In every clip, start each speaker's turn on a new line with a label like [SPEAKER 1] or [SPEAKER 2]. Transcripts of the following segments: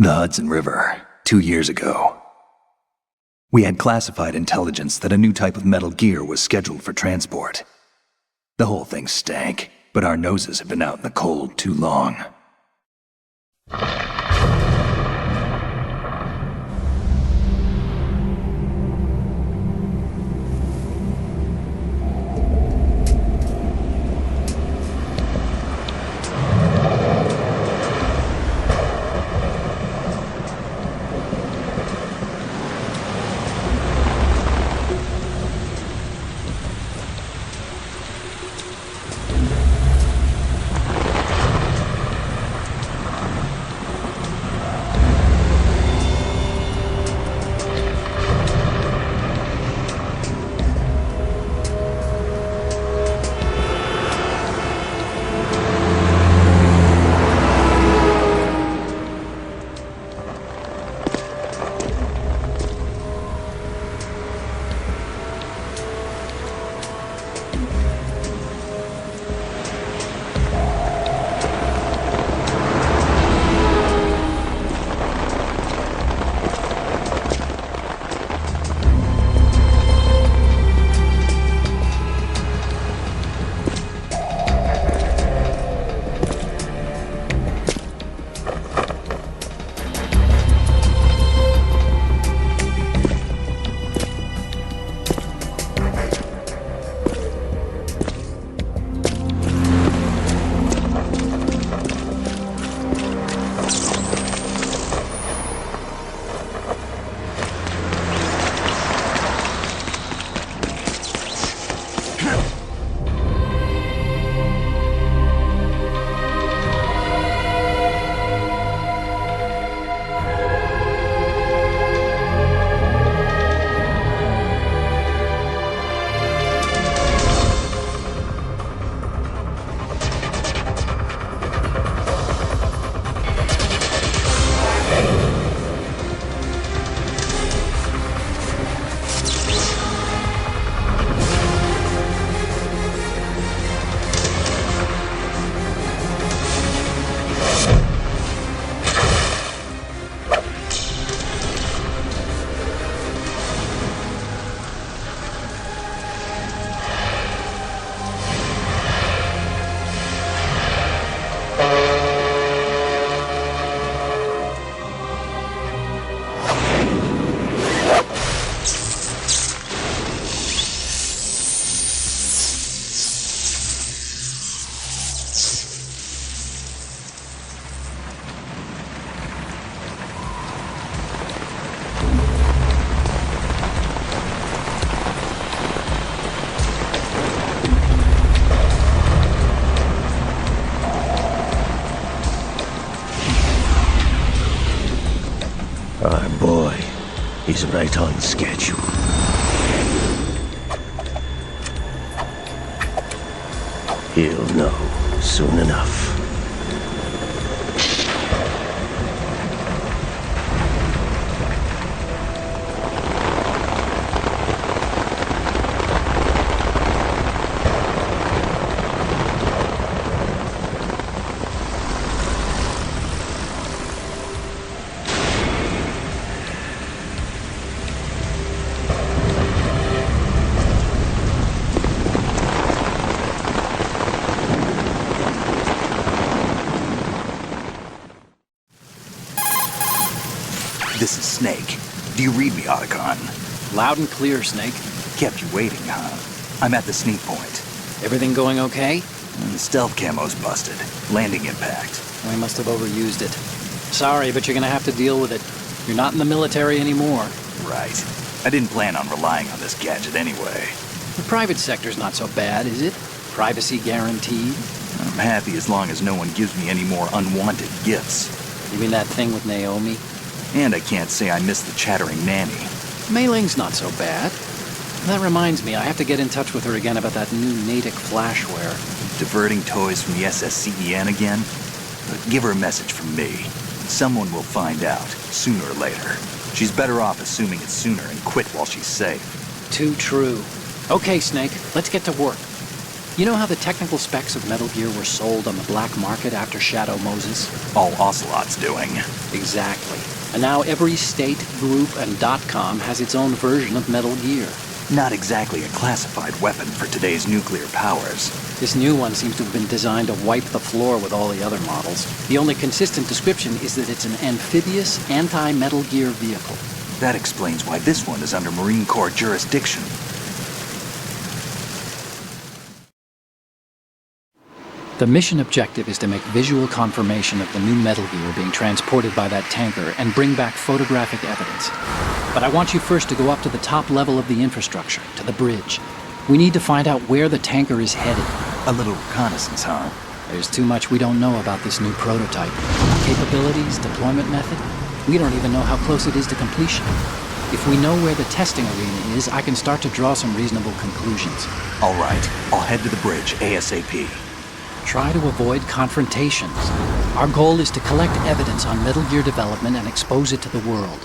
[SPEAKER 1] The Hudson River, 2 years ago. We had classified intelligence that a new type of metal gear was scheduled for transport. The whole thing stank, but our noses had been out in the cold too long.
[SPEAKER 2] Our boy, he's right on schedule. He'll know soon enough.
[SPEAKER 1] This is Snake. Do you read me, Otacon?
[SPEAKER 3] Loud and clear, Snake.
[SPEAKER 1] Kept you waiting, huh? I'm at the sneak point.
[SPEAKER 3] Everything going okay?
[SPEAKER 1] And the stealth camo's busted. Landing impact.
[SPEAKER 3] We must have overused it. Sorry, but you're gonna have to deal with it. You're not in the military anymore.
[SPEAKER 1] Right. I didn't plan on relying on this gadget anyway.
[SPEAKER 3] The private sector's not so bad, is it? Privacy guaranteed?
[SPEAKER 1] I'm happy as long as no one gives me any more unwanted gifts.
[SPEAKER 3] You mean that thing with Naomi?
[SPEAKER 1] And I can't say I miss the chattering nanny.
[SPEAKER 3] Mei Ling's not so bad. That reminds me, I have to get in touch with her again about that new Natick flashware.
[SPEAKER 1] Diverting toys from the SSCEN again? But give her a message from me. Someone will find out, sooner or later. She's better off assuming it's sooner and quit while she's safe.
[SPEAKER 3] Too true. Okay, Snake, let's get to work. You know how the technical specs of Metal Gear were sold on the black market after Shadow Moses?
[SPEAKER 1] All Ocelot's doing.
[SPEAKER 3] Exactly. And now every state, group, and .com has its own version of Metal Gear.
[SPEAKER 1] Not exactly a classified weapon for today's nuclear powers.
[SPEAKER 3] This new one seems to have been designed to wipe the floor with all the other models. The only consistent description is that it's an amphibious, anti-Metal Gear vehicle.
[SPEAKER 1] That explains why this one is under Marine Corps jurisdiction.
[SPEAKER 3] The mission objective is to make visual confirmation of the new Metal Gear being transported by that tanker and bring back photographic evidence. But I want you first to go up to the top level of the infrastructure, to the bridge. We need to find out where the tanker is headed.
[SPEAKER 1] A little reconnaissance, huh?
[SPEAKER 3] There's too much we don't know about this new prototype. Capabilities, deployment method. We don't even know how close it is to completion. If we know where the testing arena is, I can start to draw some reasonable conclusions.
[SPEAKER 1] All right, I'll head to the bridge ASAP.
[SPEAKER 3] Try to avoid confrontations. Our goal is to collect evidence on Metal Gear development and expose it to the world.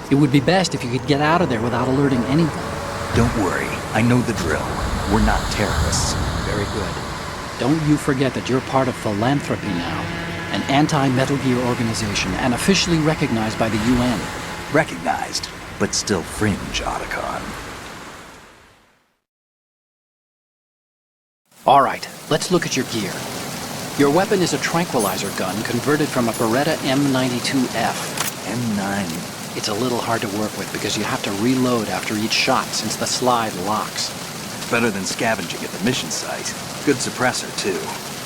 [SPEAKER 3] It would be best if you could get out of there without alerting anyone.
[SPEAKER 1] Don't worry, I know the drill. We're not terrorists.
[SPEAKER 3] Very good. Don't you forget that you're part of Philanthropy now, an anti-Metal Gear organization and officially recognized by the UN.
[SPEAKER 1] Recognized, but still fringe, Otacon.
[SPEAKER 3] All right, let's look at your gear. Your weapon is a tranquilizer gun converted from a Beretta M92F.
[SPEAKER 1] M9.
[SPEAKER 3] It's a little hard to work with because you have to reload after each shot since the slide locks.
[SPEAKER 1] Better than scavenging at the mission site. Good suppressor, too.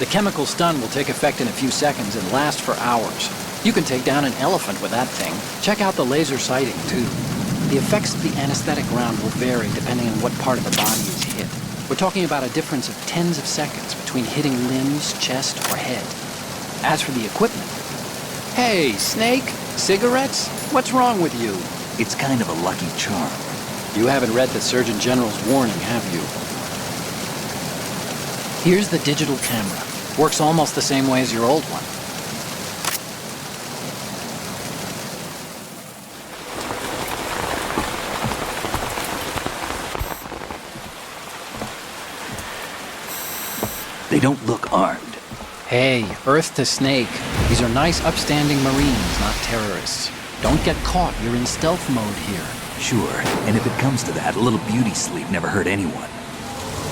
[SPEAKER 3] The chemical stun will take effect in a few seconds and last for hours. You can take down an elephant with that thing. Check out the laser sighting, too. The effects of the anesthetic round will vary depending on what part of the body is hit. We're talking about a difference of tens of seconds between hitting limbs, chest, or head. As for the equipment... Hey, Snake? Cigarettes? What's wrong with you?
[SPEAKER 1] It's kind of a lucky charm.
[SPEAKER 3] You haven't read the Surgeon General's warning, have you? Here's the digital camera. Works almost the same way as your old one.
[SPEAKER 1] They don't look armed.
[SPEAKER 3] Hey, Earth to Snake. These are nice, upstanding Marines, not terrorists. Don't get caught. You're in stealth mode here.
[SPEAKER 1] Sure, and if it comes to that, a little beauty sleep never hurt anyone.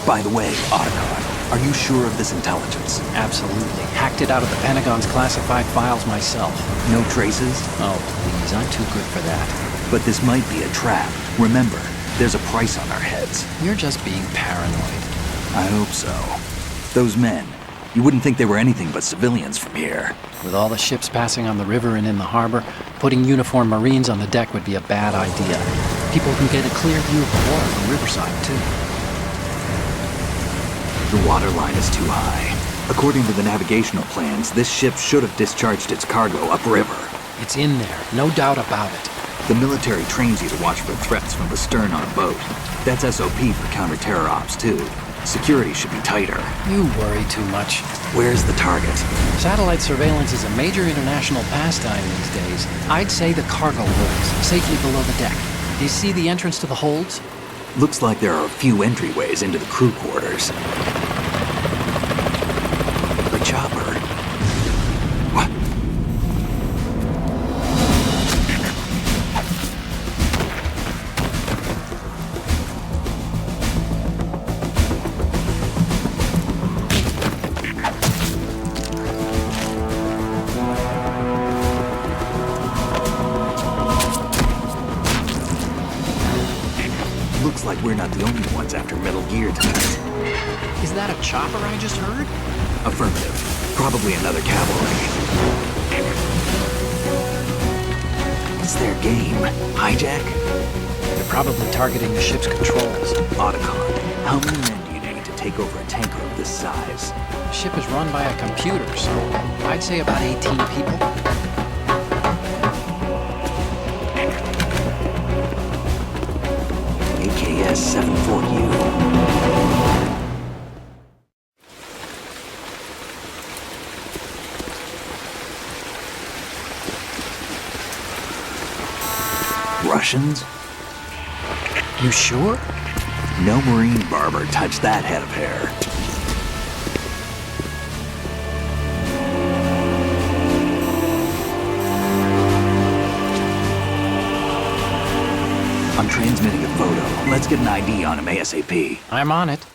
[SPEAKER 1] By the way, Otacon, are you sure of this intelligence?
[SPEAKER 3] Absolutely. Hacked it out of the Pentagon's classified files myself.
[SPEAKER 1] No traces?
[SPEAKER 3] Oh, please, I'm too good for that.
[SPEAKER 1] But this might be a trap. Remember, there's a price on our heads.
[SPEAKER 3] You're just being paranoid.
[SPEAKER 1] I hope so. Those men, you wouldn't think they were anything but civilians from here.
[SPEAKER 3] With all the ships passing on the river and in the harbor, putting uniformed Marines on the deck would be a bad idea. People can get a clear view of the water from riverside, too.
[SPEAKER 1] The water line is too high. According to the navigational plans, this ship should have discharged its cargo upriver.
[SPEAKER 3] It's in there, no doubt about it.
[SPEAKER 1] The military trains you to watch for threats from the stern on a boat. That's SOP for counter-terror ops, too. Security should be tighter.
[SPEAKER 3] You worry too much.
[SPEAKER 1] Where's the target?
[SPEAKER 3] Satellite surveillance is a major international pastime these days. I'd say the cargo holds, safely below the deck. Do you see the entrance to the holds?
[SPEAKER 1] Looks like there are a few entryways into the crew quarters. The chopper. What? Looks like we're not the only ones after Metal Gear tonight.
[SPEAKER 3] Is that a chopper I just heard?
[SPEAKER 1] Affirmative. Probably another cavalry. What's their game? Hijack?
[SPEAKER 3] They're probably targeting the ship's controls.
[SPEAKER 1] Otacon, how many men do you need to take over a tanker of this size?
[SPEAKER 3] The ship is run by a computer, so I'd say about 18 people.
[SPEAKER 1] AKS 74U. Russians?
[SPEAKER 3] You sure?
[SPEAKER 1] No Marine barber touched that head of hair. I'm transmitting a photo. Let's get an ID on him ASAP.
[SPEAKER 3] I'm on it.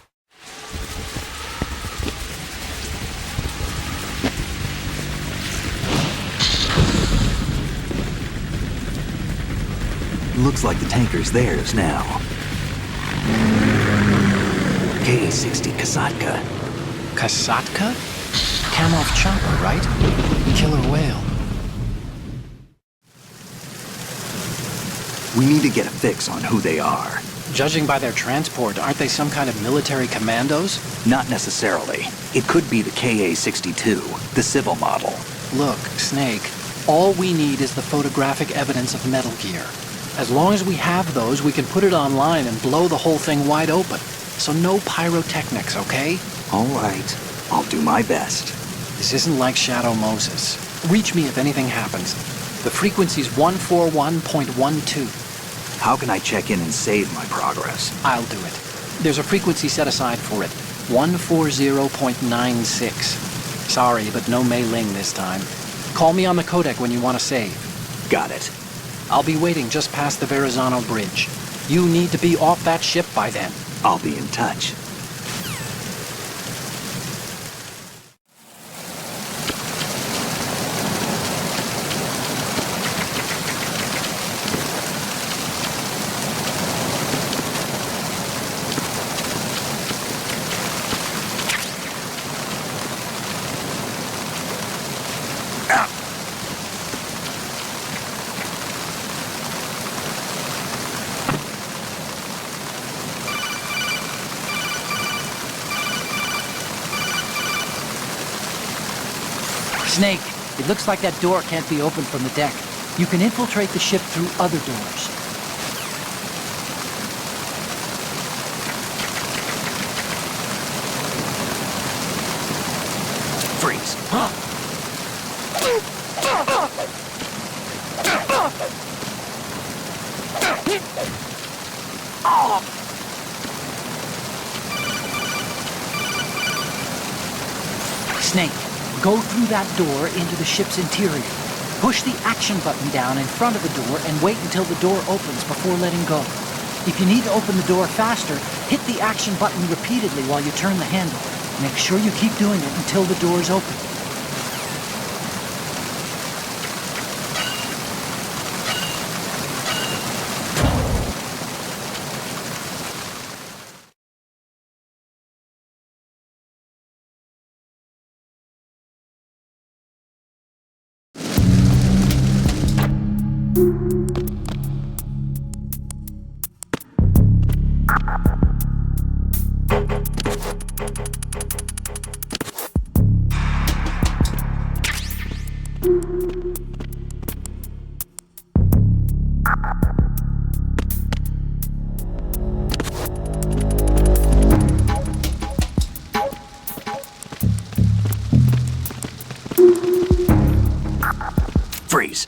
[SPEAKER 1] Looks like the tanker's theirs now. Ka-60 Kasatka.
[SPEAKER 3] Kasatka? Kamov chopper, right? Killer whale.
[SPEAKER 1] We need to get a fix on who they are.
[SPEAKER 3] Judging by their transport, aren't they some kind of military commandos?
[SPEAKER 1] Not necessarily. It could be the Ka-62, the civil model.
[SPEAKER 3] Look, Snake, all we need is the photographic evidence of Metal Gear. As long as we have those, we can put it online and blow the whole thing wide open. So no pyrotechnics, okay?
[SPEAKER 1] All right. I'll do my best.
[SPEAKER 3] This isn't like Shadow Moses. Reach me if anything happens. The frequency's 141.12.
[SPEAKER 1] How can I check in and save my progress?
[SPEAKER 3] I'll do it. There's a frequency set aside for it. 140.96. Sorry, but no Mei Ling this time. Call me on the codec when you want to save.
[SPEAKER 1] Got it.
[SPEAKER 3] I'll be waiting just past the Verrazano Bridge. You need to be off that ship by then.
[SPEAKER 1] I'll be in touch.
[SPEAKER 4] Snake, it looks like that door can't be opened from the deck. You can infiltrate the ship through other doors.
[SPEAKER 1] Freeze.
[SPEAKER 4] Snake, go through that door into the ship's interior. Push the action button down in front of the door and wait until the door opens before letting go. If you need to open the door faster, hit the action button repeatedly while you turn the handle. Make sure you keep doing it until the door is open.
[SPEAKER 1] Freeze.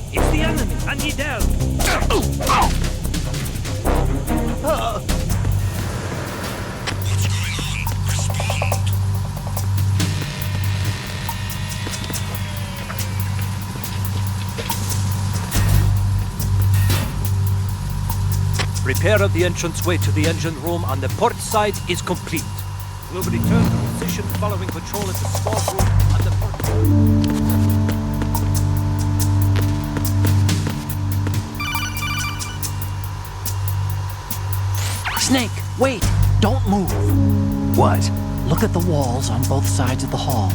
[SPEAKER 5] It's the enemy! I need help!
[SPEAKER 6] Repair of the entranceway to the engine room on the port side is complete. We'll return to position following patrol at the small room on the port.
[SPEAKER 4] Snake, wait! Don't move!
[SPEAKER 1] What?
[SPEAKER 4] Look at the walls on both sides of the hall.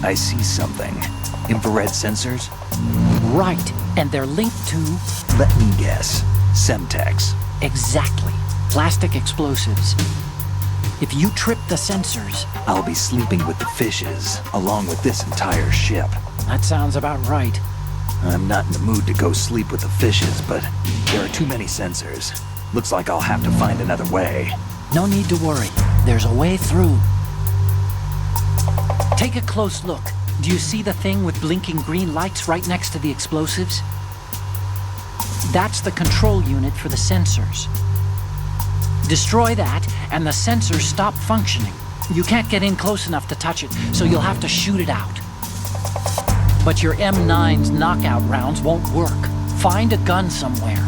[SPEAKER 1] I see something. Infrared sensors?
[SPEAKER 4] Right, and they're linked to...
[SPEAKER 1] Let me guess. Semtex.
[SPEAKER 4] Exactly. Plastic explosives. If you trip the sensors...
[SPEAKER 1] I'll be sleeping with the fishes, along with this entire ship.
[SPEAKER 4] That sounds about right.
[SPEAKER 1] I'm not in the mood to go sleep with the fishes, but there are too many sensors. Looks like I'll have to find another way.
[SPEAKER 4] No need to worry. There's a way through. Take a close look. Do you see the thing with blinking green lights right next to the explosives? That's the control unit for the sensors. Destroy that, and the sensors stop functioning. You can't get in close enough to touch it, so you'll have to shoot it out. But your M9's knockout rounds won't work. Find a gun somewhere.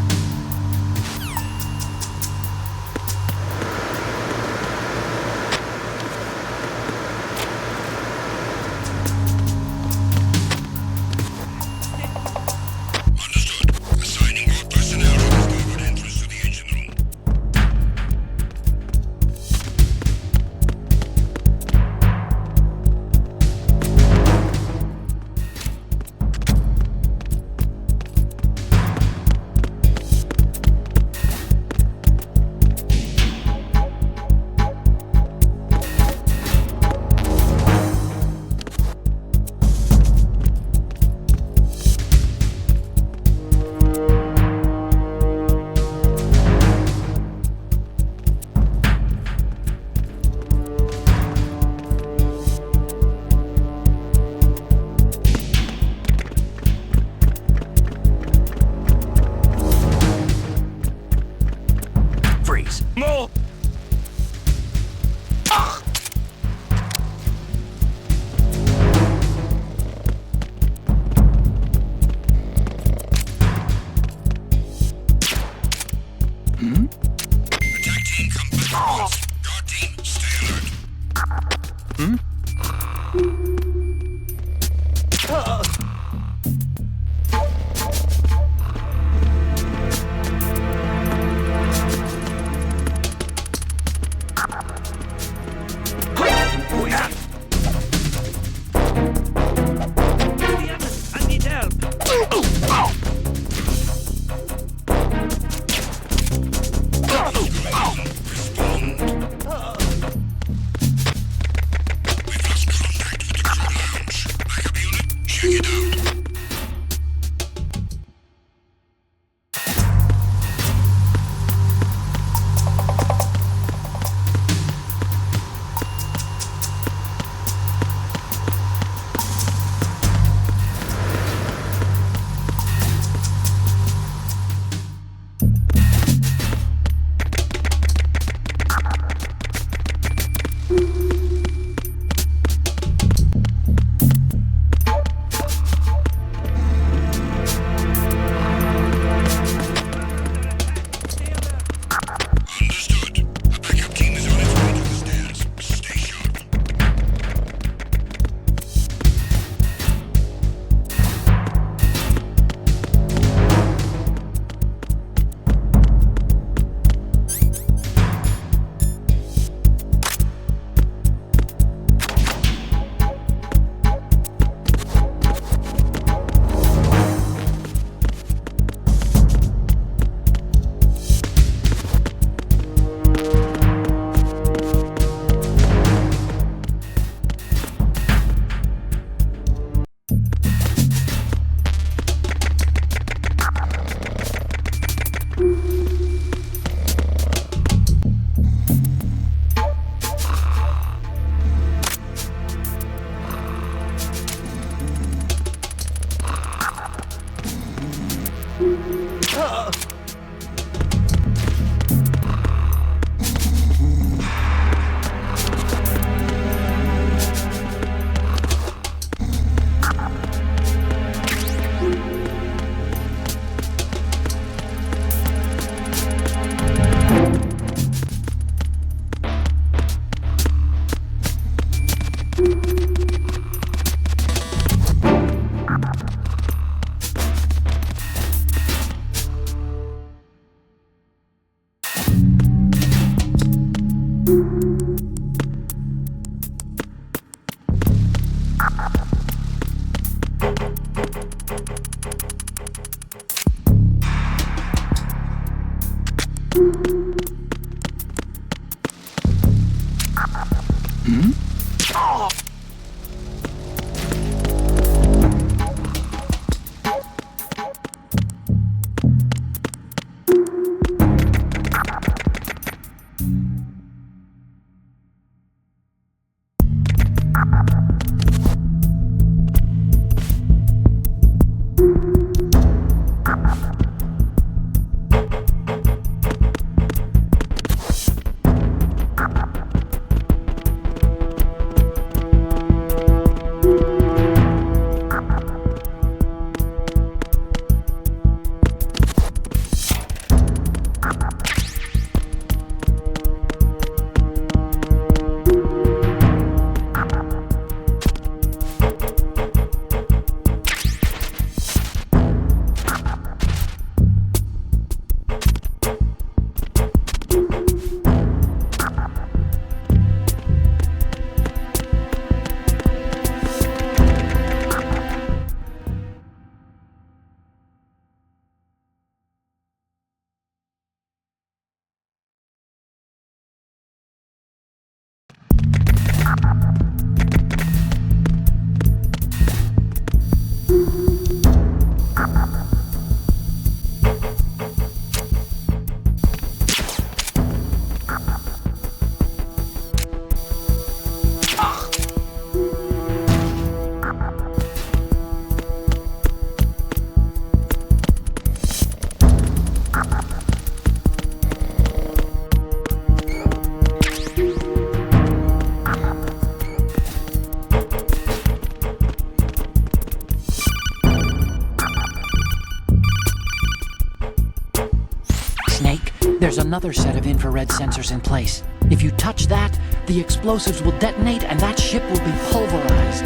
[SPEAKER 4] there's another set of infrared sensors in place. If you touch that, the explosives will detonate and that ship will be pulverized.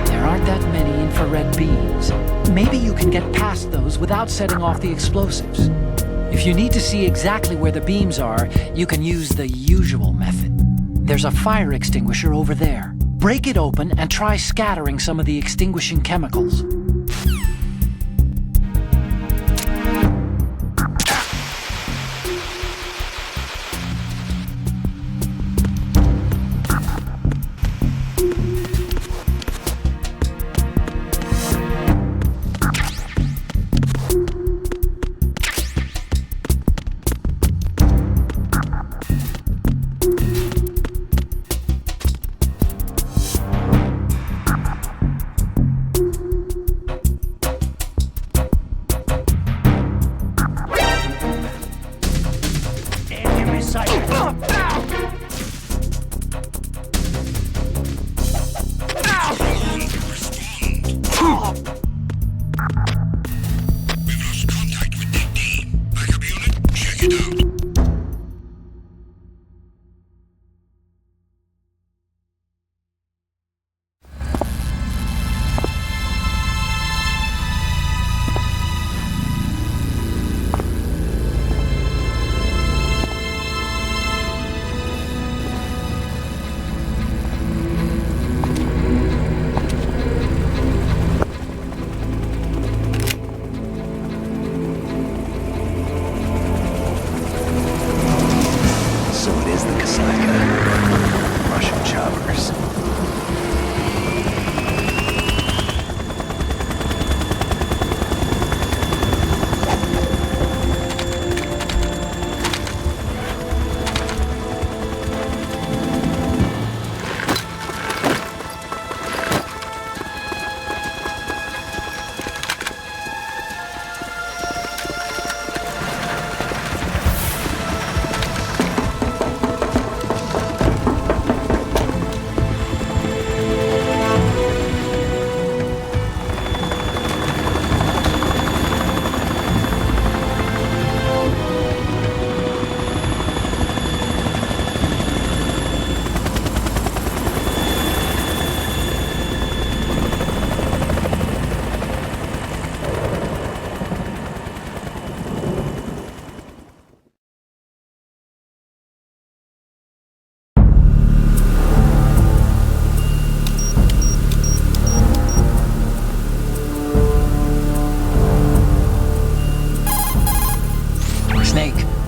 [SPEAKER 4] There aren't that many infrared beams. Maybe you can get past those without setting off the explosives. If you need to see exactly where the beams are, you can use the usual method. There's a fire extinguisher over there. Break it open and try scattering some of the extinguishing chemicals.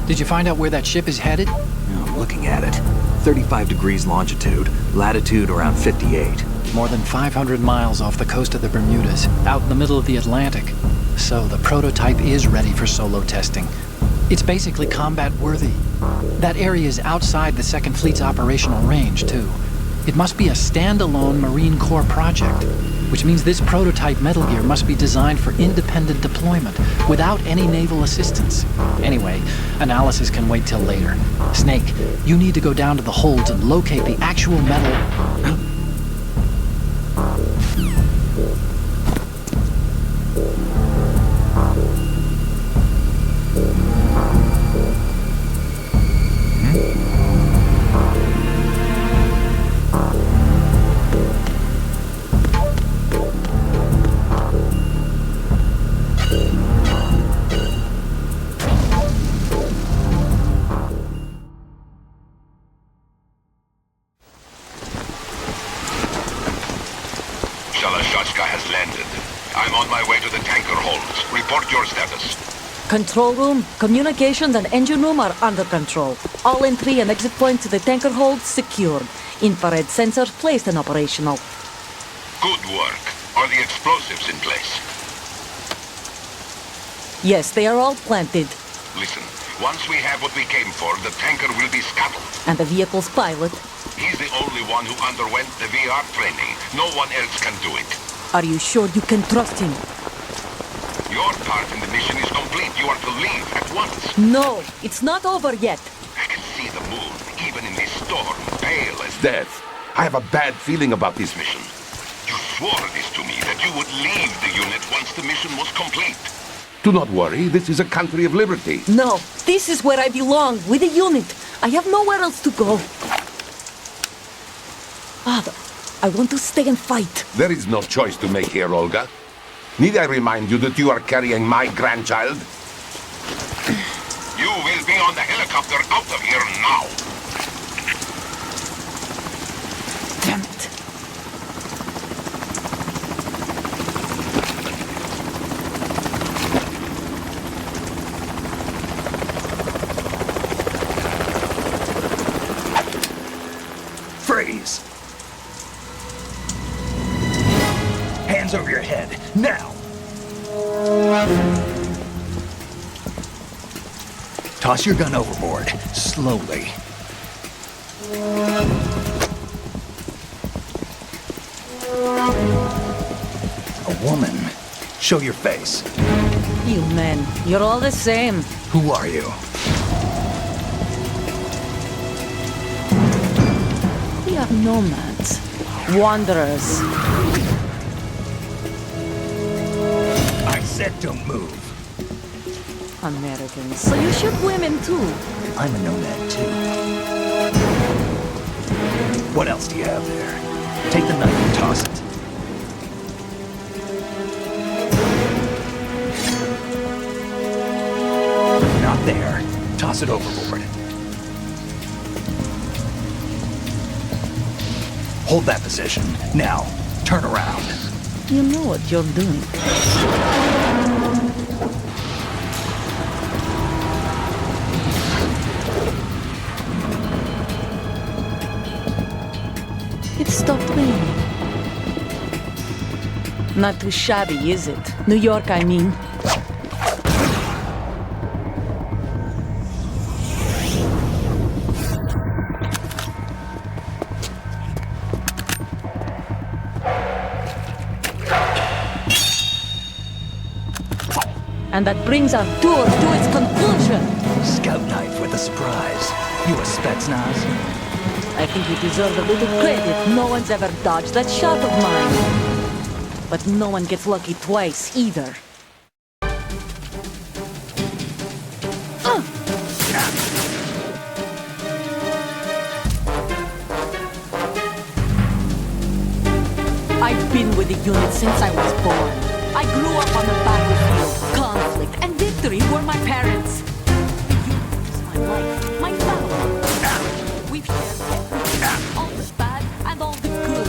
[SPEAKER 3] Did you find out where that ship is headed?
[SPEAKER 7] I'm looking at it. 35 degrees longitude, latitude around 58.
[SPEAKER 3] More than 500 miles off the coast of the Bermudas, out in the middle of the Atlantic. So the prototype is ready for solo testing. It's basically combat worthy. That area is outside the Second Fleet's operational range, too. It must be a standalone Marine Corps project, which means this prototype Metal Gear must be designed for independent deployment, without any naval assistance. Anyway, analysis can wait till later. Snake, you need to go down to the holds and locate the actual metal...
[SPEAKER 8] Control room, communications, and engine room are under control. All entry and exit points to the tanker hold secured. Infrared sensors placed and operational.
[SPEAKER 9] Good work. Are the explosives in place?
[SPEAKER 8] Yes, they are all planted.
[SPEAKER 9] Listen, once we have what we came for, the tanker will be scuttled.
[SPEAKER 8] And the vehicle's pilot?
[SPEAKER 9] He's the only one who underwent the VR training. No one else can do it.
[SPEAKER 8] Are you sure you can trust him?
[SPEAKER 9] Your part in the mission is complete. You are to leave at once.
[SPEAKER 8] No, it's not over yet.
[SPEAKER 9] I can see the moon, even in this storm, pale as
[SPEAKER 10] Death. I have a bad feeling about this mission.
[SPEAKER 9] You swore this to me, that you would leave the unit once the mission was complete.
[SPEAKER 10] Do not worry, this is a country of liberty.
[SPEAKER 8] No, this is where I belong, with the unit. I have nowhere else to go. Father, I want to stay and fight.
[SPEAKER 10] There is no choice to make here, Olga. Need I remind you that you are carrying my grandchild?
[SPEAKER 9] You will be on the helicopter out of here now.
[SPEAKER 8] Damn it.
[SPEAKER 1] Freeze! Hands over your head, now! Toss your gun overboard, slowly. A woman. Show your face.
[SPEAKER 8] You men, you're all the same.
[SPEAKER 1] Who are you?
[SPEAKER 8] We are nomads, wanderers.
[SPEAKER 1] I said don't move.
[SPEAKER 8] Americans, so you shoot women too.
[SPEAKER 1] I'm a nomad too. What else do you have there? Take the knife and toss it. Not there. Toss it overboard. Hold that position. Now, turn around.
[SPEAKER 8] You know what you're doing. It stopped raining. Not too shabby, is it? New York, I mean. And that brings our tour to its conclusion.
[SPEAKER 1] Scout knife with a surprise. You a Spetsnaz?
[SPEAKER 8] I think you deserve a little credit. No one's ever dodged that shot of mine. But no one gets lucky twice, either. I've been with the unit since I was born. I grew up on the battlefield. Conflict and victory were my parents. The unit is my life, my family. We've shared everything, all the bad and all the good.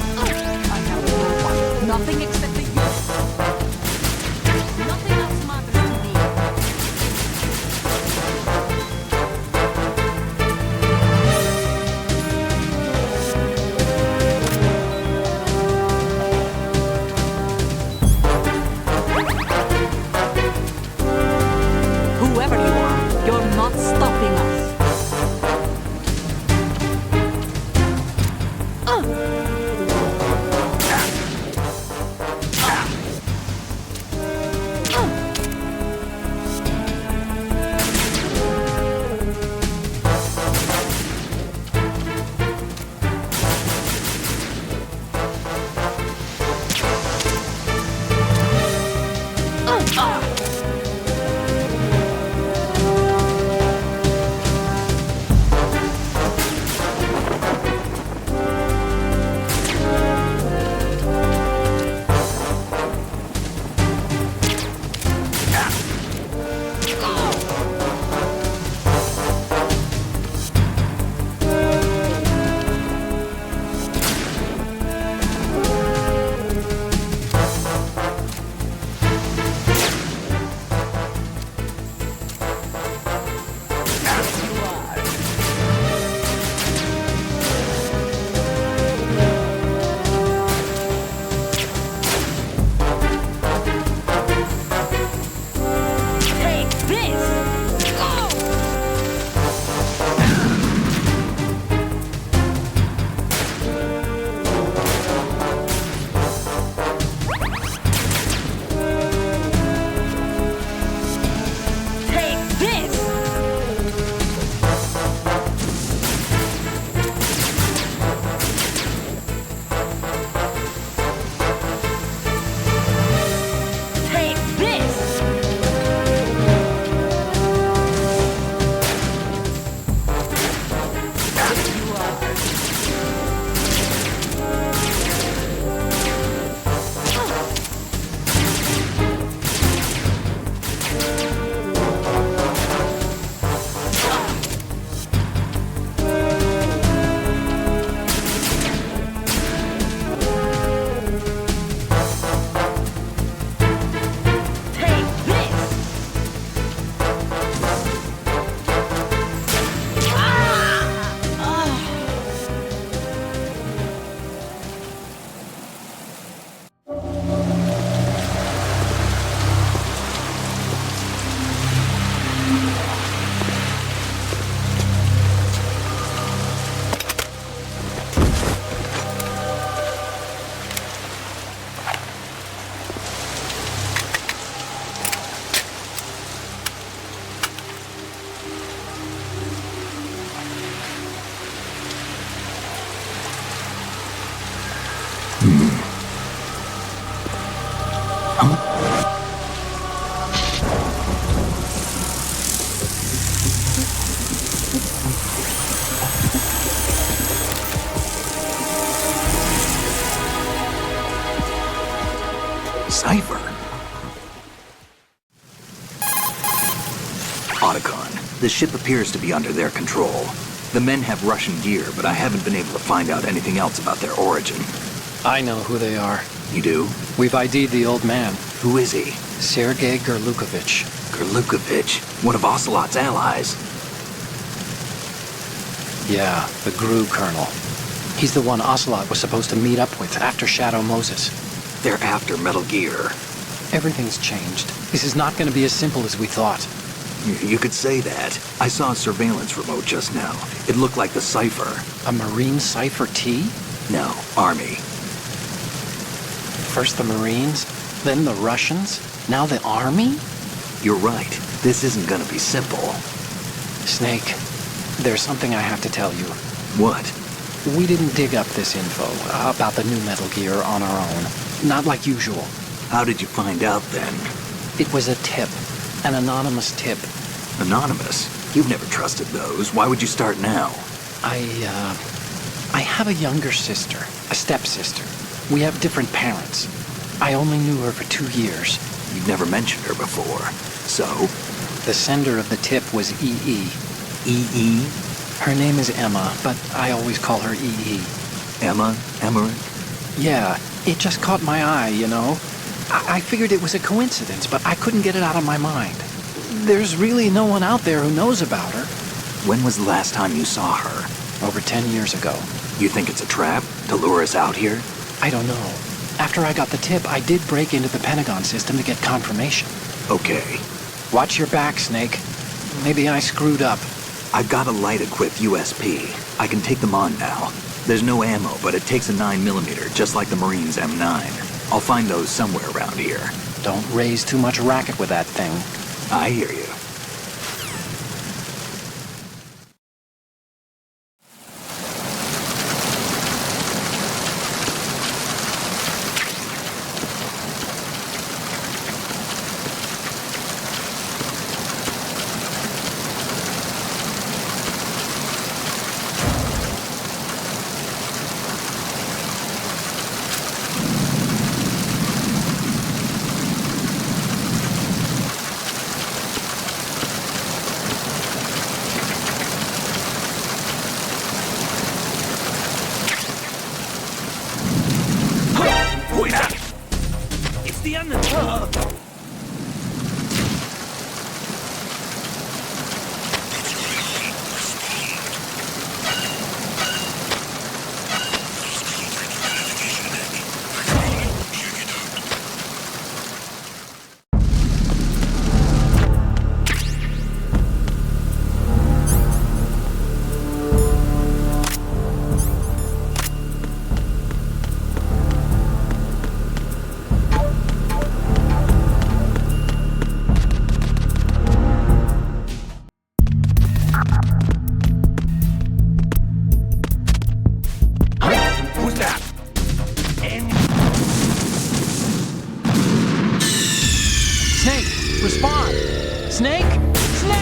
[SPEAKER 8] I have no one, nothing except the unit. Nothing else matters to me.
[SPEAKER 7] cipher. Otacon, the ship appears to be under their control. The men have Russian gear, but I haven't been able to find out anything else about their origin.
[SPEAKER 3] I know who they are.
[SPEAKER 7] You do?
[SPEAKER 3] We've ID'd the old man.
[SPEAKER 7] Who is he?
[SPEAKER 3] Sergei Gerlukovich.
[SPEAKER 7] Gerlukovich, one of Ocelot's allies.
[SPEAKER 3] Yeah, the GRU colonel. He's the one Ocelot was supposed to meet up with after Shadow Moses.
[SPEAKER 7] They're after Metal Gear.
[SPEAKER 3] Everything's changed. This is not going to be as simple as we thought.
[SPEAKER 7] You could say that. I saw a surveillance remote just now. It looked like the cipher.
[SPEAKER 3] A Marine Cipher T?
[SPEAKER 7] No, Army.
[SPEAKER 3] First the Marines, then the Russians, now the Army?
[SPEAKER 7] You're right. This isn't gonna be simple.
[SPEAKER 3] Snake, there's something I have to tell you.
[SPEAKER 7] What?
[SPEAKER 3] We didn't dig up this info about the new Metal Gear on our own. Not like usual.
[SPEAKER 7] How did you find out then?
[SPEAKER 3] It was a tip. An anonymous tip.
[SPEAKER 7] Anonymous? You've never trusted those. Why would you start now?
[SPEAKER 3] I have a younger sister, a stepsister. We have different parents. I only knew her for 2 years.
[SPEAKER 7] You've never mentioned her before. So?
[SPEAKER 3] The sender of the tip was EE.
[SPEAKER 7] EE?
[SPEAKER 3] Her name is Emma, but I always call her EE.
[SPEAKER 7] Emma? Emmerich?
[SPEAKER 3] Yeah, it just caught my eye, you know? I figured it was a coincidence, but I couldn't get it out of my mind. There's really no one out there who knows about her.
[SPEAKER 7] When was the last time you saw her?
[SPEAKER 3] Over 10 years ago.
[SPEAKER 7] You think it's a trap to lure us out here?
[SPEAKER 3] I don't know. After I got the tip, I did break into the Pentagon system to get confirmation.
[SPEAKER 7] Okay.
[SPEAKER 3] Watch your back, Snake. Maybe I screwed up.
[SPEAKER 7] I've got a light-equipped USP. I can take them on now. There's no ammo, but it takes a 9mm, just like the Marines' M9. I'll find those somewhere around here.
[SPEAKER 3] Don't raise too much racket with that thing.
[SPEAKER 7] I hear you.
[SPEAKER 5] It's the enemy!
[SPEAKER 3] Respond! Snake! Snake!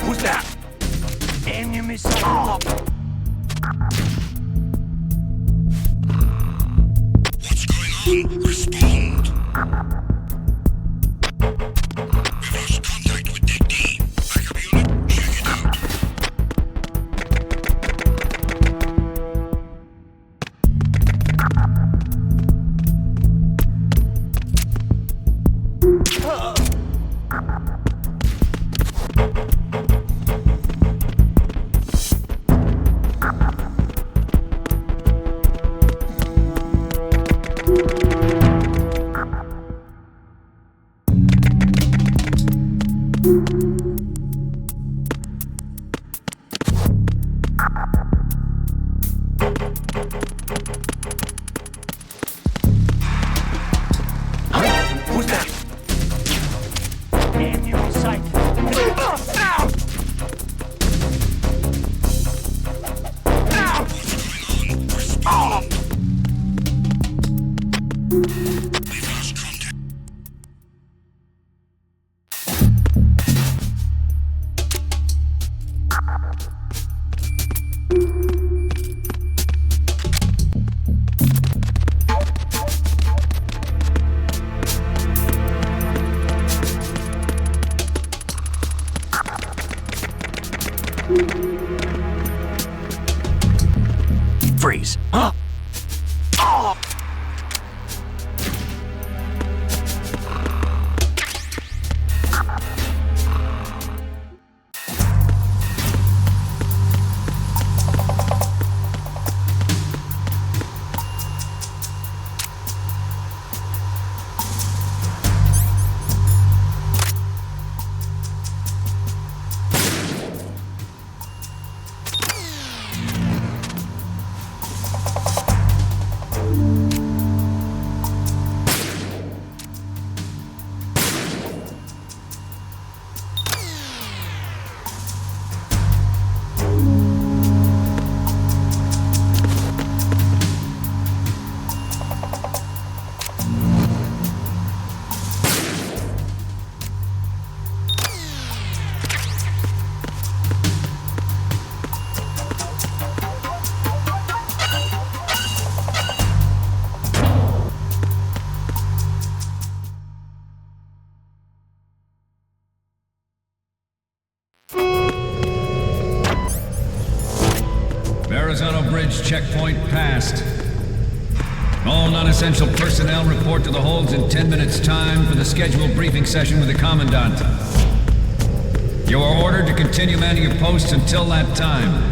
[SPEAKER 5] Who's that? Enemy stop!
[SPEAKER 11] What's going on? Respond! We've lost contact with Deck D. Backup unit, check it out.
[SPEAKER 5] Who's that? Enemy sight.
[SPEAKER 11] We've lost contact.
[SPEAKER 12] Bridge checkpoint passed. All non-essential personnel report to the holds in 10 minutes' time for the scheduled briefing session with the Commandant. You are ordered to continue manning your posts until that time.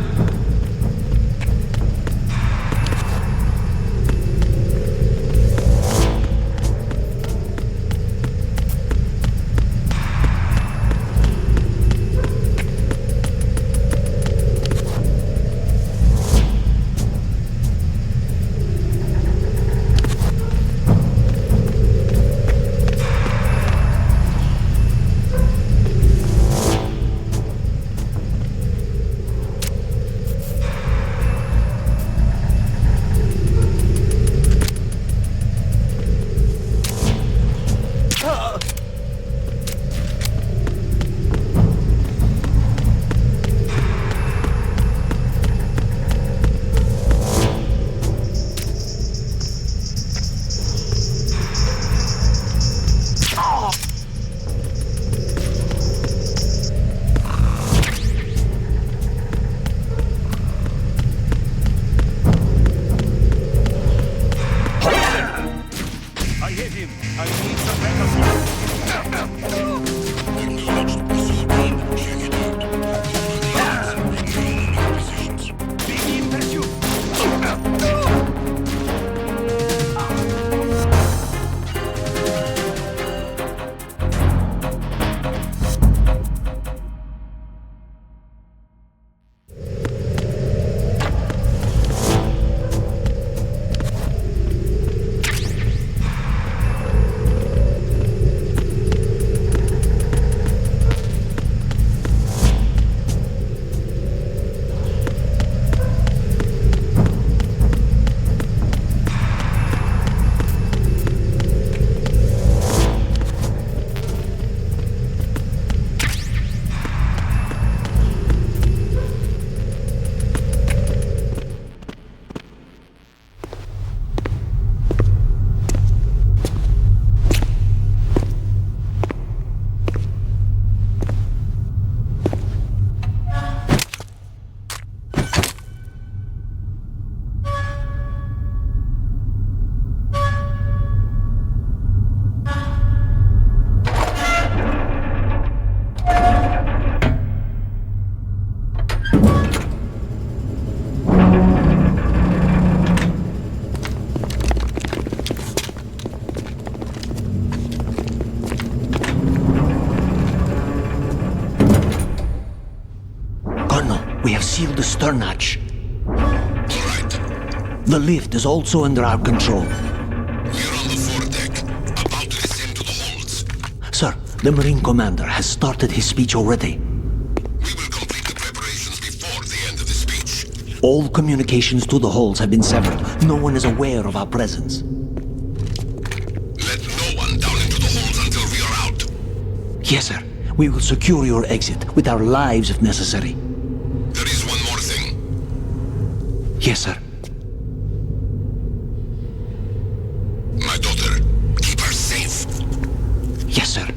[SPEAKER 2] Seal the stern hatch.
[SPEAKER 11] All right.
[SPEAKER 2] The lift is also under our control.
[SPEAKER 11] We're on the foredeck, about to descend to the holds.
[SPEAKER 2] Sir, the Marine Commander has started his speech already.
[SPEAKER 11] We will complete the preparations before the end of the speech.
[SPEAKER 2] All communications to the holds have been severed. No one is aware of our presence.
[SPEAKER 11] Let no one down into the holds until we are out.
[SPEAKER 2] Yes, sir. We will secure your exit with our lives if necessary.
[SPEAKER 11] There is one more thing.
[SPEAKER 2] Yes, sir.
[SPEAKER 11] My daughter, keep her safe.
[SPEAKER 2] Yes, sir.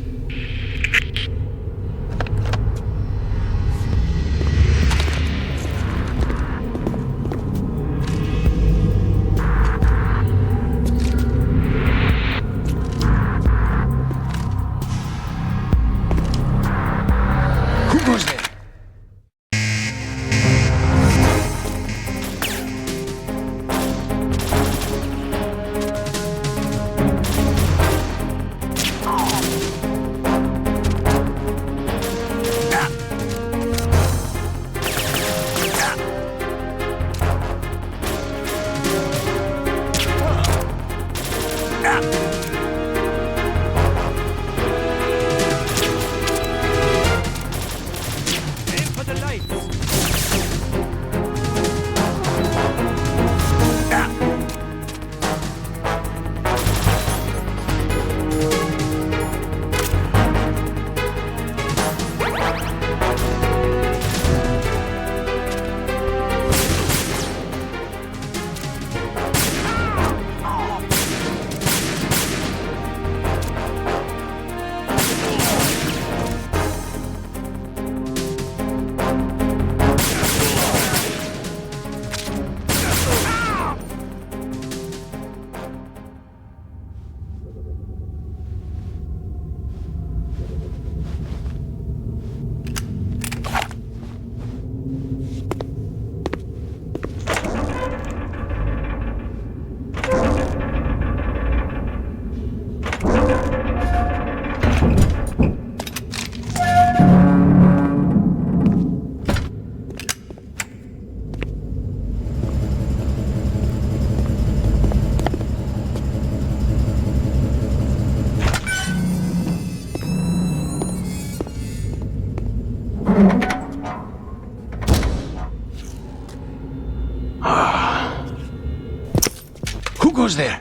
[SPEAKER 5] goes there?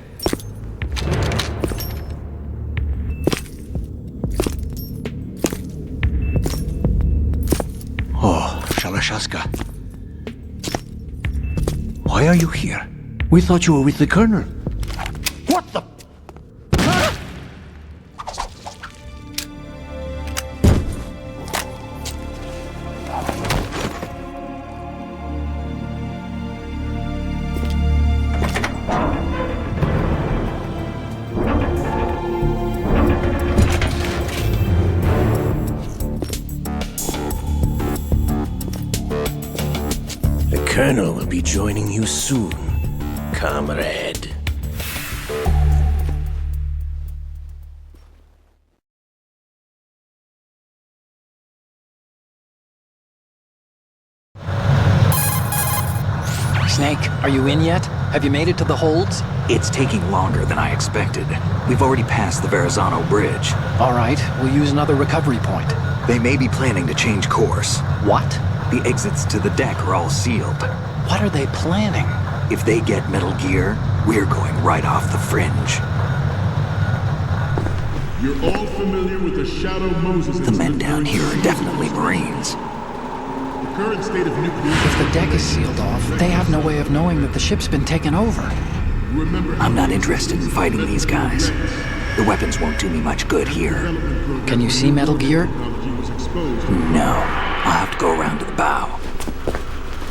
[SPEAKER 2] Oh, Shalashaska. Why are you here? We thought you were with the Colonel.
[SPEAKER 5] What the?
[SPEAKER 13] The Colonel will be joining you soon, comrade.
[SPEAKER 3] Snake, are you in yet? Have you made it to the holds?
[SPEAKER 7] It's taking longer than I expected. We've already passed the Verrazano Bridge.
[SPEAKER 3] All right, we'll use another recovery point.
[SPEAKER 7] They may be planning to change course.
[SPEAKER 3] What?
[SPEAKER 7] The exits to the deck are all sealed.
[SPEAKER 3] What are they planning?
[SPEAKER 7] If they get Metal Gear, we're going right off the fringe.
[SPEAKER 14] You're all familiar with the Shadow Moses.
[SPEAKER 7] The men down here are definitely Marines.
[SPEAKER 14] The current state of nuclear...
[SPEAKER 3] If the deck is sealed off, they have no way of knowing that the ship's been taken over.
[SPEAKER 7] I'm not interested in fighting these guys. The weapons won't do me much good here.
[SPEAKER 3] Can you see Metal Gear?
[SPEAKER 7] No. I'll have to go around to the bow.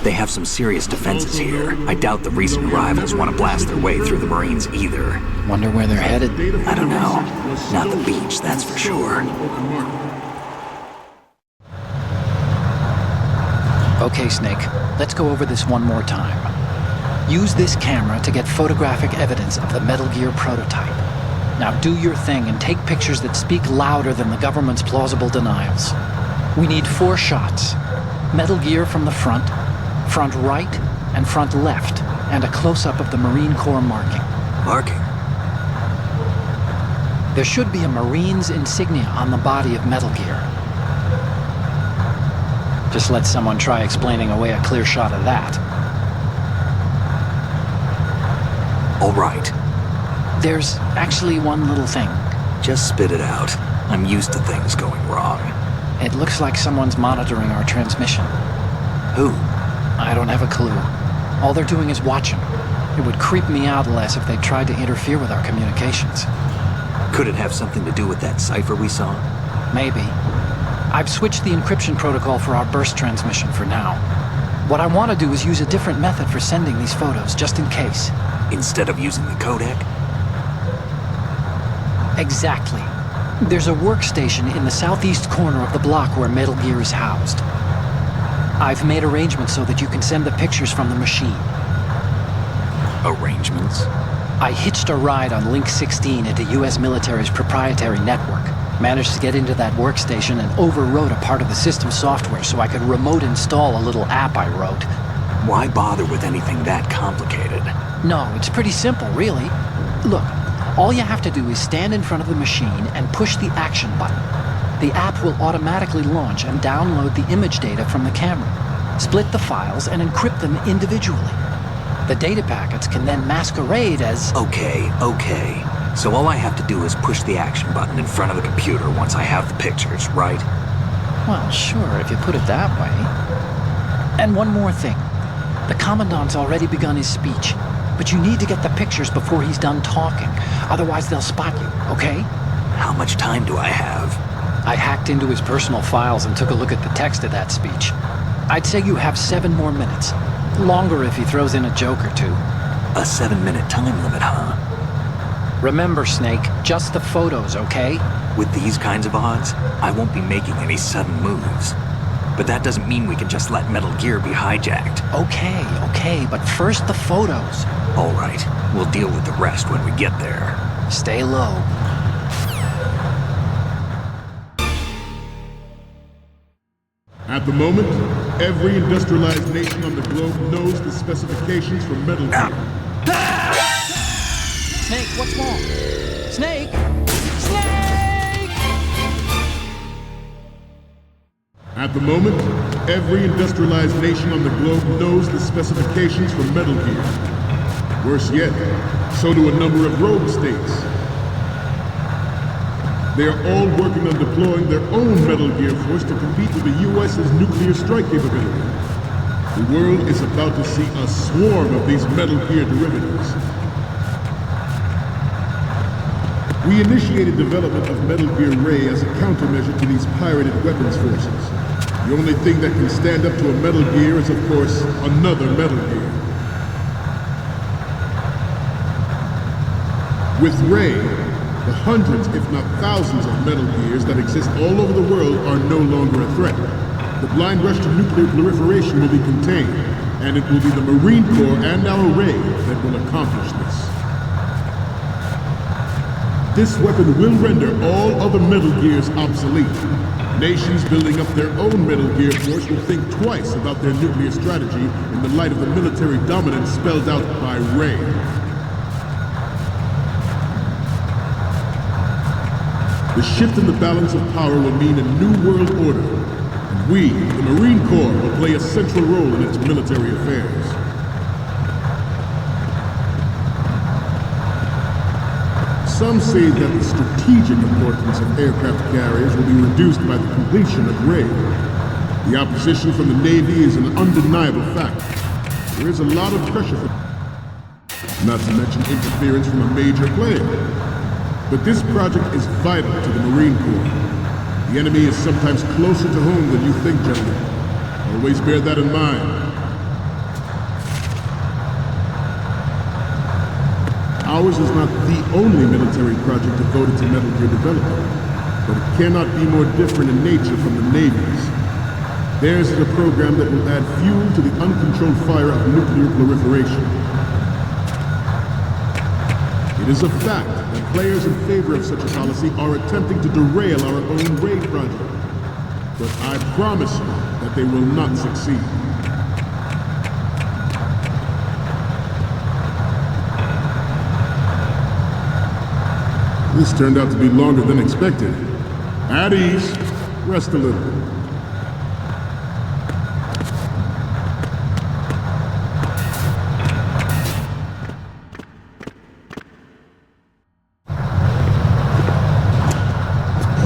[SPEAKER 7] They have some serious defenses here. I doubt the recent arrivals want to blast their way through the Marines either.
[SPEAKER 3] Wonder where they're headed?
[SPEAKER 7] I don't know. Not the beach, that's for sure.
[SPEAKER 3] Okay, Snake. Let's go over this one more time. Use this camera to get photographic evidence of the Metal Gear prototype. Now do your thing and take pictures that speak louder than the government's plausible denials. We need 4 shots. Metal Gear from the front right, and front left, and a close-up of the Marine Corps marking.
[SPEAKER 7] Marking?
[SPEAKER 3] There should be a Marine's insignia on the body of Metal Gear. Just let someone try explaining away a clear shot of that.
[SPEAKER 7] All right.
[SPEAKER 3] There's actually one little thing.
[SPEAKER 7] Just spit it out. I'm used to things going wrong.
[SPEAKER 3] It looks like someone's monitoring our transmission.
[SPEAKER 7] Who?
[SPEAKER 3] I don't have a clue. All they're doing is watching. It would creep me out less if they tried to interfere with our communications.
[SPEAKER 7] Could it have something to do with that cipher we saw?
[SPEAKER 3] Maybe. I've switched the encryption protocol for our burst transmission for now. What I want to do is use a different method for sending these photos, just in case.
[SPEAKER 7] Instead of using the codec?
[SPEAKER 3] Exactly. There's a workstation in the southeast corner of the block where Metal Gear is housed. I've made arrangements so that you can send the pictures from the machine.
[SPEAKER 7] Arrangements?
[SPEAKER 3] I hitched a ride on Link 16 into U.S. military's proprietary network. Managed to get into that workstation and overwrote a part of the system software so I could remote install a little app I wrote.
[SPEAKER 7] Why bother with anything that complicated?
[SPEAKER 3] No, it's pretty simple, really. Look, all you have to do is stand in front of the machine and push the action button. The app will automatically launch and download the image data from the camera, split the files, and encrypt them individually. The data packets can then masquerade as...
[SPEAKER 7] Okay. So all I have to do is push the action button in front of the computer once I have the pictures, right?
[SPEAKER 3] Well, sure, if you put it that way. And one more thing. The Commandant's already begun his speech, but you need to get the pictures before he's done talking. Otherwise, they'll spot you, okay?
[SPEAKER 7] How much time do I have?
[SPEAKER 3] I hacked into his personal files and took a look at the text of that speech. I'd say you have 7 more minutes. Longer if he throws in a joke or two.
[SPEAKER 7] A 7-minute time limit, huh?
[SPEAKER 3] Remember, Snake, just the photos, okay?
[SPEAKER 7] With these kinds of odds, I won't be making any sudden moves. But that doesn't mean we can just let Metal Gear be hijacked.
[SPEAKER 3] Okay, but first the photos.
[SPEAKER 7] All right, we'll deal with the rest when we get there.
[SPEAKER 3] Stay low.
[SPEAKER 14] At the moment, every industrialized nation on the globe knows the specifications for Metal Gear.
[SPEAKER 3] Snake, what's wrong? Snake!
[SPEAKER 14] At the moment, every industrialized nation on the globe knows the specifications for Metal Gear. Worse yet, So do a number of rogue states. They are all working on deploying their own Metal Gear force to compete with the U.S.'s nuclear strike capability. The world is about to see a swarm of these Metal Gear derivatives. We initiated development of Metal Gear Ray as a countermeasure to these pirated weapons forces. The only thing that can stand up to a Metal Gear is, of course, another Metal Gear. With Ray, the hundreds, if not thousands, of Metal Gears that exist all over the world are no longer a threat. The blind rush to nuclear proliferation will be contained, and it will be the Marine Corps and our Ray that will accomplish this. This weapon will render all other Metal Gears obsolete. Nations building up their own Metal Gear force will think twice about their nuclear strategy in the light of the military dominance spelled out by Ray. The shift in the balance of power will mean a new world order, and we, the Marine Corps, will play a central role in its military affairs. Some say that the strategic importance of aircraft carriers will be reduced by the completion of Ray. The opposition from the Navy is an undeniable fact. There is a lot of pressure for, not to mention interference from a major player. But this project is vital to the Marine Corps. The enemy is sometimes closer to home than you think, gentlemen. Always bear that in mind. Ours is not the only military project devoted to Metal Gear development, but it cannot be more different in nature from the Navy's. Theirs is a program that will add fuel to the uncontrolled fire of nuclear proliferation. It is a fact that players in favor of such a policy are attempting to derail our own Ray project. But I promise you that they will not succeed. This turned out to be longer than expected. At ease. Rest a little.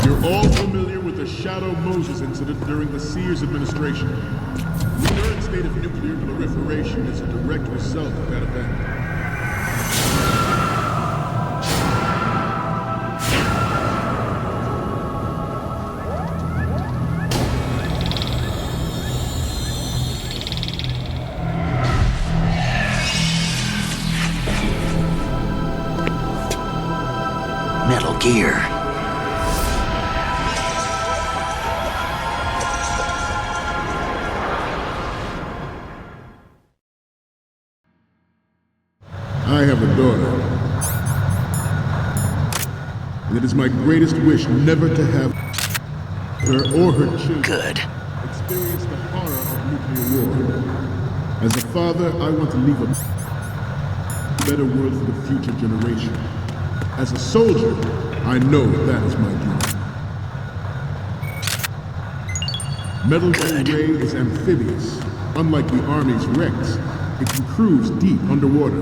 [SPEAKER 14] You're all familiar with the Shadow Moses incident during the Sears administration. The current state of nuclear proliferation is a direct result of that event.
[SPEAKER 2] Metal Gear.
[SPEAKER 14] I have a daughter. And it is my greatest wish never to have her or her children experience the horror of nuclear war. As a father, I want to leave a better world for the future generation. As a soldier, I know that is my duty. Metal Gear Ray is amphibious. Unlike the Army's Rex, it can cruise deep underwater,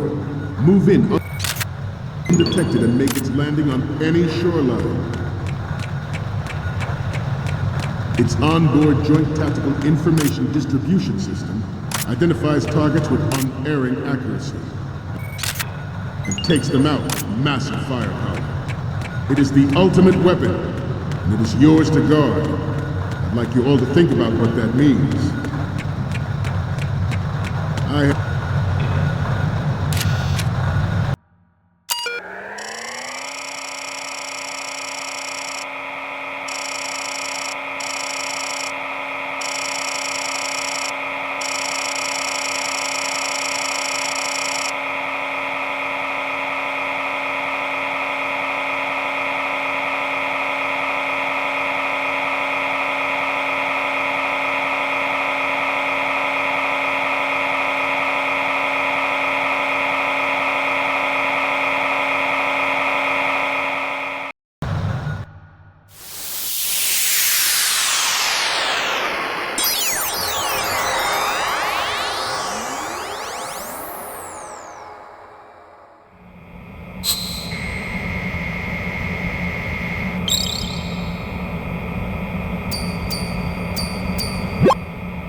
[SPEAKER 14] move in undetected, and make its landing on any shoreline. Its onboard Joint Tactical Information Distribution System identifies targets with unerring accuracy and takes them out with massive firepower. It is the ultimate weapon, and it is yours to guard. I'd like you all to think about what that means.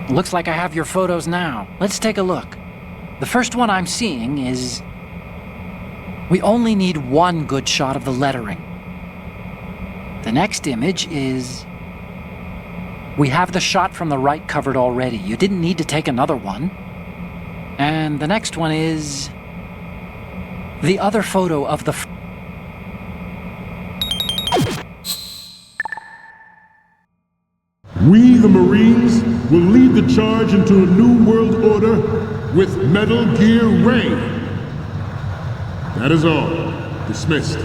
[SPEAKER 4] Looks like I have your photos now. Let's take a look. The first one I'm seeing is... We only need one good shot of the lettering. The next image is... We have the shot from the right covered already. You didn't need to take another one. And the next one is... The other photo of the...
[SPEAKER 14] We, the Marines, will lead the charge into a new world order with Metal Gear Ray. That is all. Dismissed.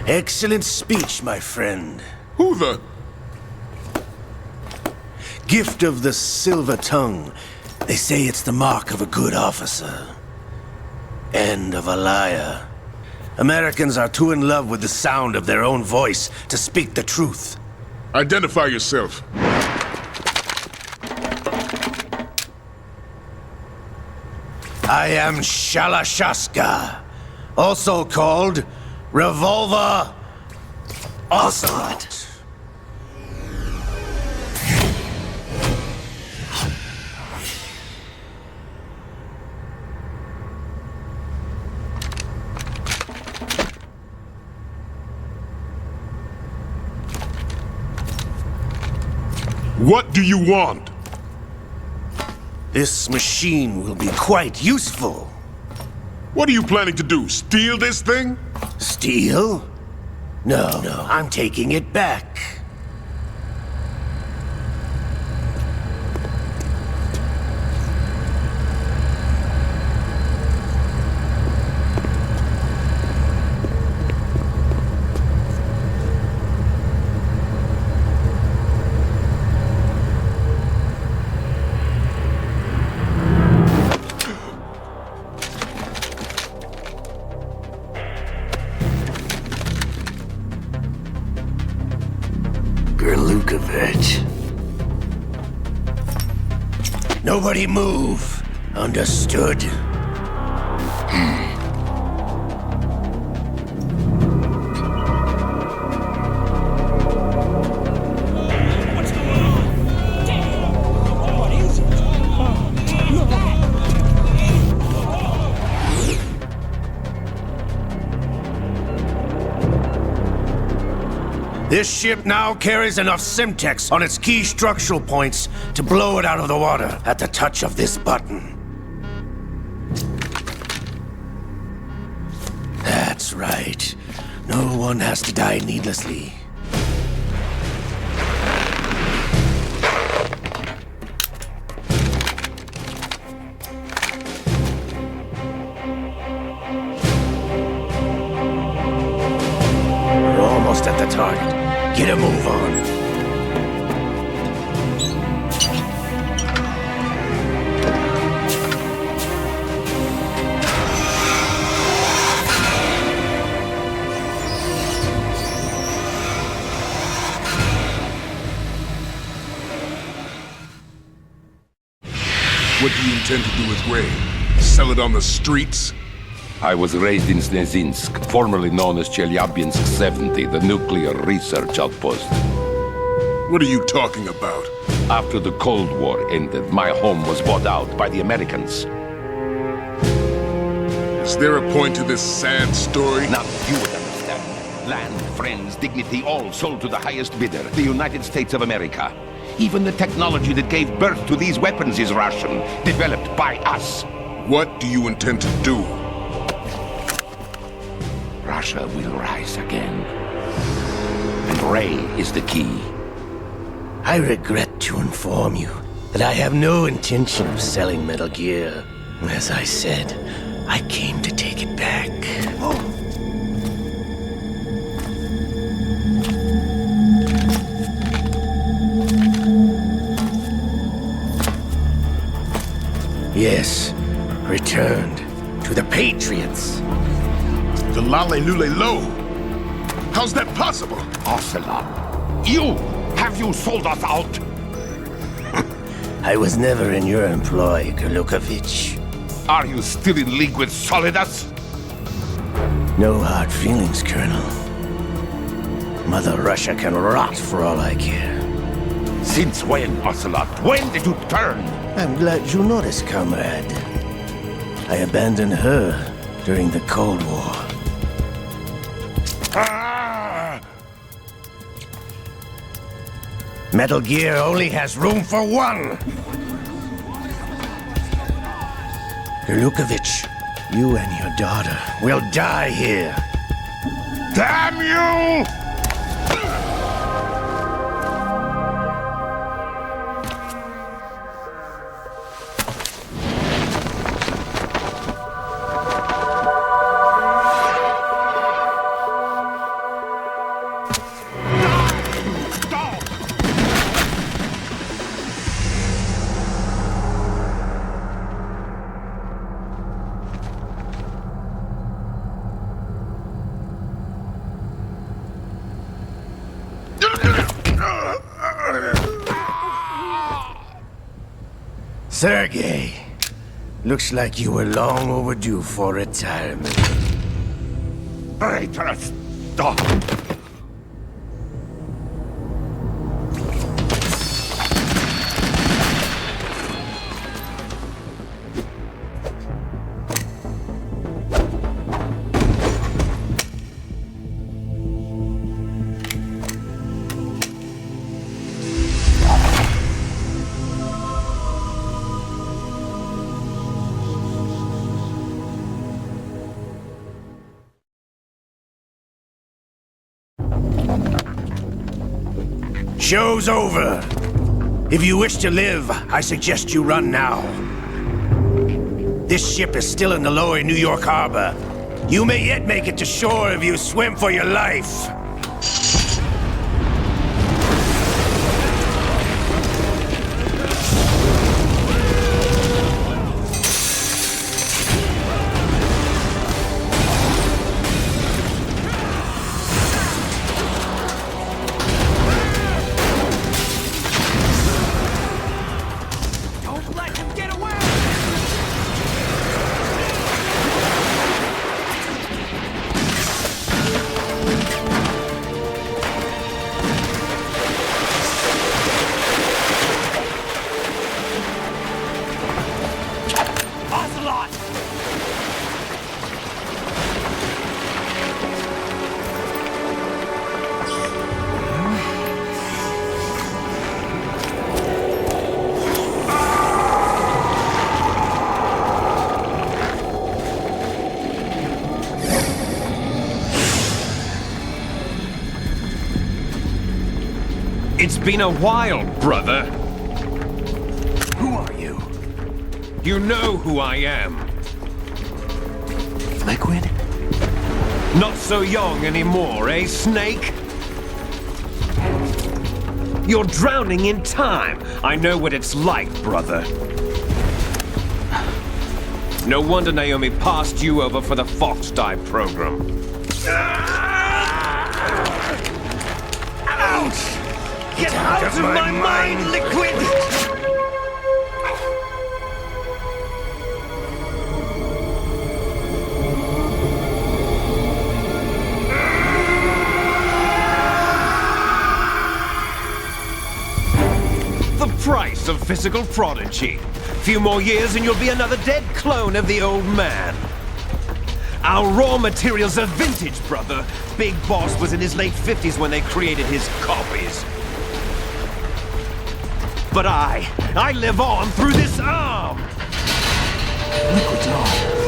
[SPEAKER 13] Excellent speech, my friend.
[SPEAKER 14] Who the...
[SPEAKER 13] Gift of the silver tongue. They say it's the mark of a good officer. And of a liar. Americans are too in love with the sound of their own voice to speak the truth.
[SPEAKER 14] Identify yourself.
[SPEAKER 13] I am Shalashaska, also called Revolver Ocelot.
[SPEAKER 14] What do you want?
[SPEAKER 13] This machine will be quite useful.
[SPEAKER 14] What are you planning to do? Steal this thing?
[SPEAKER 13] Steal? No, I'm taking it back. Nobody move. Understood? This ship now carries enough Simtex on its key structural points to blow it out of the water at the touch of this button. That's right. No one has to die needlessly. We're almost at the target. Get a move on.
[SPEAKER 14] What do you intend to do with Ray? Sell it on the streets?
[SPEAKER 10] I was raised in Snezinsk, formerly known as Chelyabinsk 70, the nuclear research outpost.
[SPEAKER 14] What are you talking about?
[SPEAKER 10] After the Cold War ended, my home was bought out by the Americans.
[SPEAKER 14] Is there a point to this sad story?
[SPEAKER 10] Now you would understand. Land, friends, dignity, all sold to the highest bidder, the United States of America. Even the technology that gave birth to these weapons is Russian, developed by us.
[SPEAKER 14] What do you intend to do?
[SPEAKER 10] Russia will rise again. And Ray is the key.
[SPEAKER 13] I regret to inform you that I have no intention of selling Metal Gear. As I said, I came to take it back. returned to the Patriots.
[SPEAKER 11] The Lale Lule Lo. How's that possible?
[SPEAKER 10] Ocelot, have you sold us out?
[SPEAKER 13] I was never in your employ, Glukovich.
[SPEAKER 10] Are you still in league with Solidus?
[SPEAKER 13] No hard feelings, Colonel. Mother Russia can rot for all I care.
[SPEAKER 10] Since when, Ocelot? When did you turn?
[SPEAKER 13] I'm glad you noticed, comrade. I abandoned her during the Cold War. Metal Gear only has room for one! Glukovich, you and your daughter will die here.
[SPEAKER 10] Damn you!
[SPEAKER 13] Sergei, looks like you were long overdue for retirement.
[SPEAKER 10] Traitors! Stop!
[SPEAKER 13] Show's over. If you wish to live, I suggest you run now. This ship is still in the lower New York harbor. You may yet make it to shore if you swim for your life.
[SPEAKER 6] It's been a while, brother.
[SPEAKER 1] Who are you?
[SPEAKER 6] You know who I am.
[SPEAKER 1] Liquid?
[SPEAKER 6] Not so young anymore, eh, Snake? You're drowning in time. I know what it's like, brother. No wonder Naomi passed you over for the FOXHOUND program.
[SPEAKER 13] Ouch!
[SPEAKER 6] Get out of my mind, Liquid! The price of physical prodigy. Few more years and you'll be another dead clone of the old man. Our raw materials are vintage, brother. Big Boss was in his late 50s when they created his copies. But I live on through this arm!
[SPEAKER 1] Liquid's on.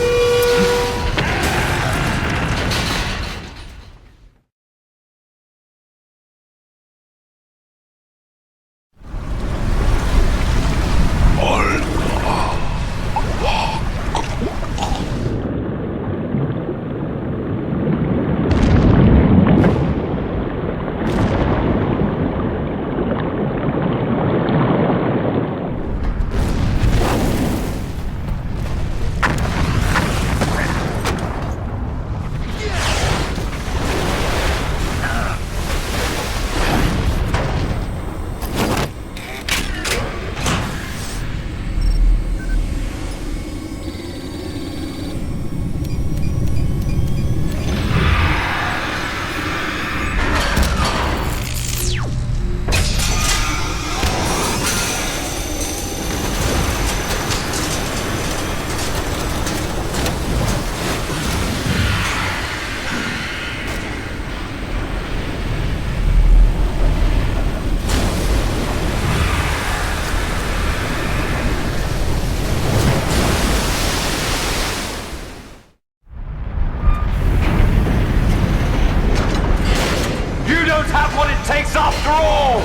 [SPEAKER 6] don't have what it takes after all!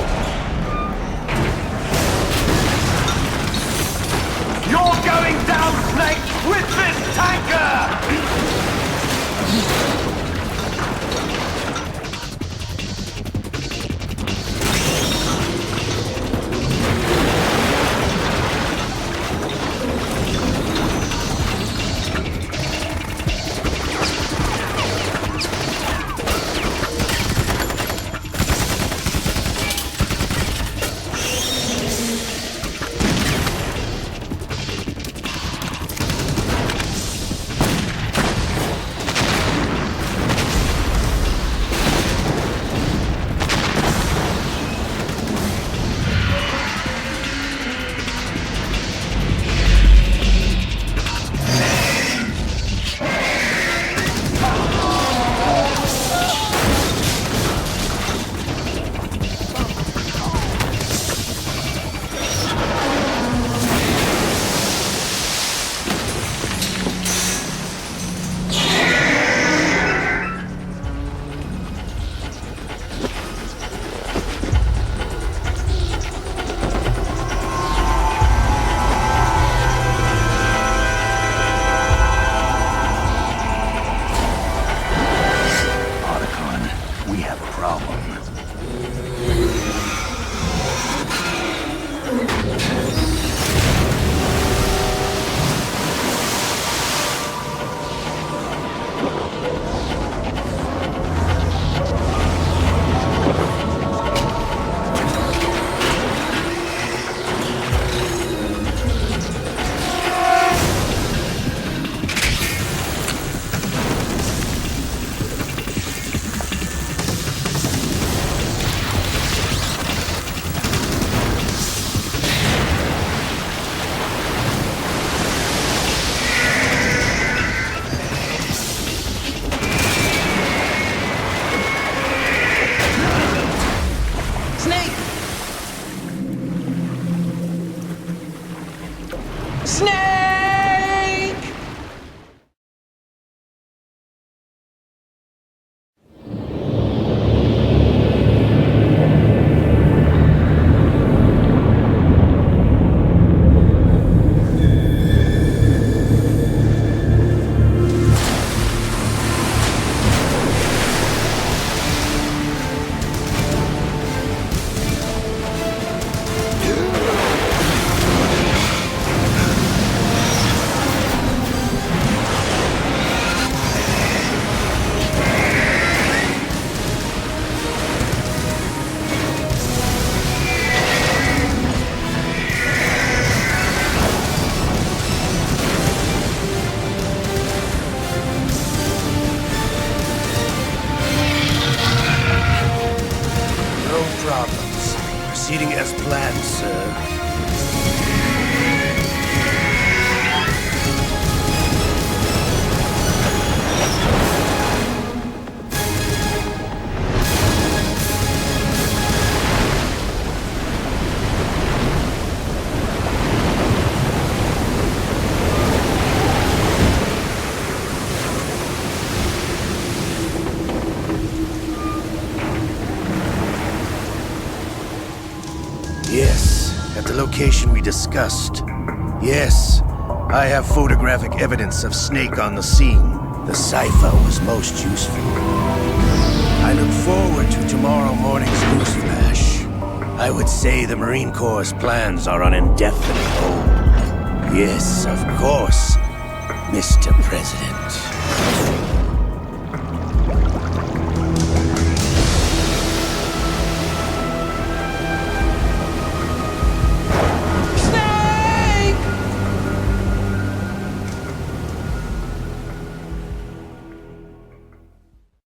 [SPEAKER 6] You're going down, Snake, with this tanker!
[SPEAKER 13] Proceeding as planned, sir. Yes, at the location we discussed. Yes, I have photographic evidence of Snake on the scene. The cipher was most useful. I look forward to tomorrow morning's news flash. I would say the Marine Corps' plans are on indefinite hold. Yes, of course, Mr. President.